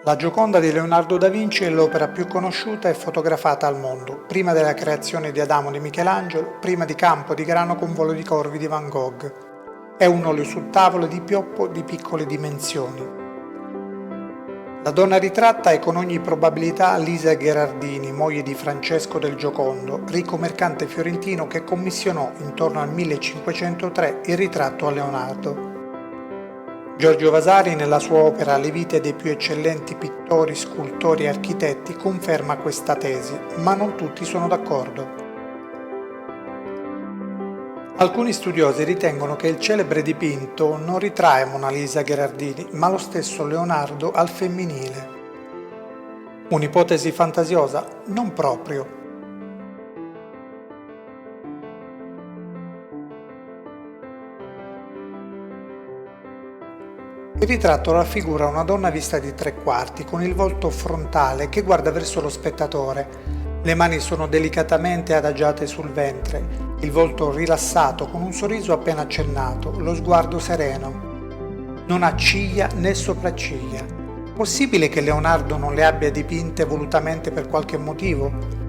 La Gioconda di Leonardo da Vinci è l'opera più conosciuta e fotografata al mondo, prima della creazione di Adamo di Michelangelo, prima di Campo di Grano con Volo di Corvi di Van Gogh. È un olio su tavolo di pioppo di piccole dimensioni. La donna ritratta è con ogni probabilità Lisa Gherardini, moglie di Francesco del Giocondo, ricco mercante fiorentino che commissionò intorno al 1503 il ritratto a Leonardo. Giorgio Vasari, nella sua opera Le vite dei più eccellenti pittori, scultori e architetti, conferma questa tesi, ma non tutti sono d'accordo. Alcuni studiosi ritengono che il celebre dipinto non ritrae Mona Lisa Gherardini, ma lo stesso Leonardo al femminile. Un'ipotesi fantasiosa? Non proprio. Il ritratto raffigura una donna vista di tre quarti, con il volto frontale che guarda verso lo spettatore. Le mani sono delicatamente adagiate sul ventre, il volto rilassato con un sorriso appena accennato, lo sguardo sereno. Non ha ciglia né sopracciglia. Possibile che Leonardo non le abbia dipinte volutamente per qualche motivo?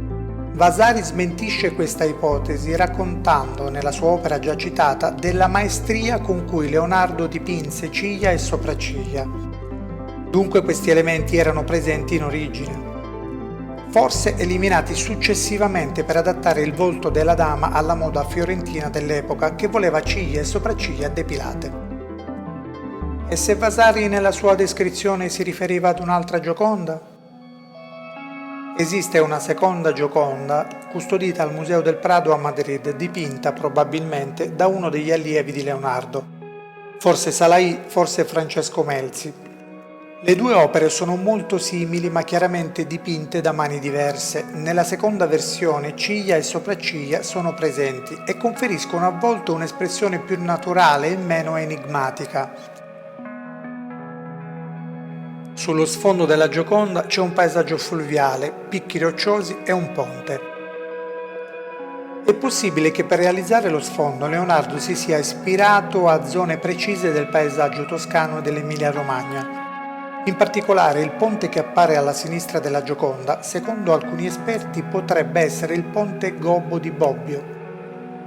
Vasari smentisce questa ipotesi raccontando, nella sua opera già citata, della maestria con cui Leonardo dipinse ciglia e sopracciglia. Dunque questi elementi erano presenti in origine, forse eliminati successivamente per adattare il volto della dama alla moda fiorentina dell'epoca che voleva ciglia e sopracciglia depilate. E se Vasari nella sua descrizione si riferiva ad un'altra Gioconda? Esiste una seconda Gioconda custodita al Museo del Prado a Madrid, dipinta probabilmente da uno degli allievi di Leonardo, forse Salai, forse Francesco Melzi. Le due opere sono molto simili ma chiaramente dipinte da mani diverse. Nella seconda versione ciglia e sopracciglia sono presenti e conferiscono a volte un'espressione più naturale e meno enigmatica. Sullo sfondo della Gioconda c'è un paesaggio fluviale, picchi rocciosi e un ponte. È possibile che per realizzare lo sfondo Leonardo si sia ispirato a zone precise del paesaggio toscano e dell'Emilia-Romagna. In particolare il ponte che appare alla sinistra della Gioconda, secondo alcuni esperti, potrebbe essere il ponte Gobbo di Bobbio.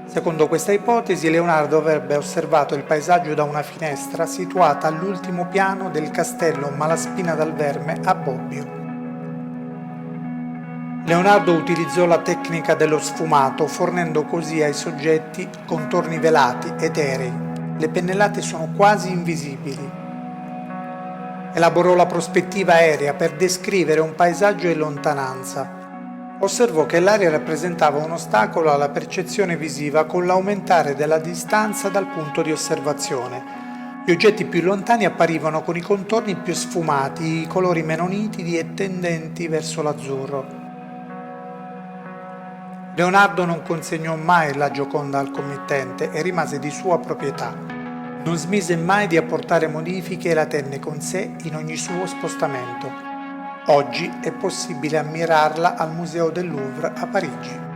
Secondo questa ipotesi, Leonardo avrebbe osservato il paesaggio da una finestra situata all'ultimo piano del castello Malaspina dal Verme a Bobbio. Leonardo utilizzò la tecnica dello sfumato, fornendo così ai soggetti contorni velati, eterei. Le pennellate sono quasi invisibili. Elaborò la prospettiva aerea per descrivere un paesaggio in lontananza. Osservò che l'aria rappresentava un ostacolo alla percezione visiva con l'aumentare della distanza dal punto di osservazione. Gli oggetti più lontani apparivano con i contorni più sfumati, i colori meno nitidi e tendenti verso l'azzurro. Leonardo non consegnò mai la Gioconda al committente e rimase di sua proprietà. Non smise mai di apportare modifiche e la tenne con sé in ogni suo spostamento. Oggi è possibile ammirarla al Museo del Louvre a Parigi.